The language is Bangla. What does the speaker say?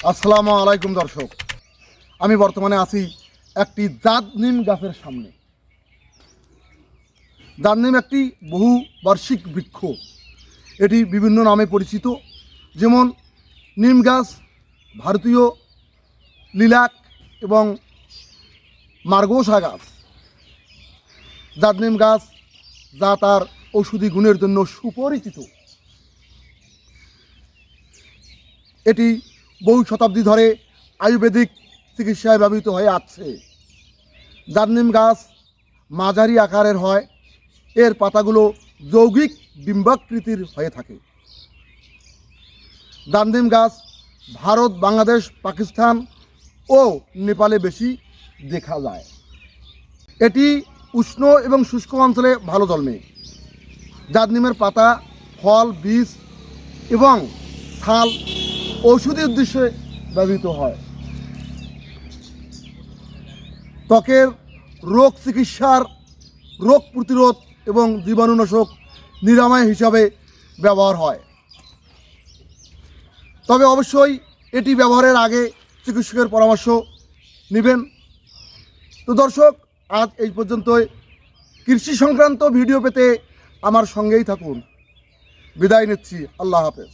আসসালামু আলাইকুম দর্শক, আমি বর্তমানে আছি একটি জাত নিম গাছের সামনে। জাত নিম একটি বহু বার্ষিক বৃক্ষ। এটি বিভিন্ন নামে পরিচিত, যেমন নিম গাছ, ভারতীয় লিলাক এবং মার্গোসা গাছ। জাত নিম গাছ যা তার ঔষধি গুণের জন্য সুপরিচিত। এটি বহু শতাব্দী ধরে আয়ুর্বেদিক চিকিৎসায় ব্যবহৃত হয়ে আসছে। জাত নিম গাছ মাঝারি আকারের হয়। এর পাতাগুলো যৌগিক ডিম্বাকৃতির হয়ে থাকে। জাত নিম গাছ ভারত, বাংলাদেশ, পাকিস্তান ও নেপালে বেশি দেখা যায়। এটি উষ্ণ এবং শুষ্ক অঞ্চলে ভালো জন্মে। জাত নিমের পাতা, ফল, বীজ এবং ছাল ঔষধি উদ্দেশ্যে ব্যবহৃত হয়। ত্বকের রোগ চিকিৎসার, রোগ প্রতিরোধ এবং জীবাণুনাশক নিরাময় হিসাবে ব্যবহার হয়। তবে অবশ্যই এটি ব্যবহারের আগে চিকিৎসকের পরামর্শ নেবেন। তো দর্শক, আজ এই পর্যন্তই। কৃষি সংক্রান্ত ভিডিও পেতে আমার সঙ্গেই থাকুন। বিদায় নিচ্ছি। আল্লাহ হাফেজ।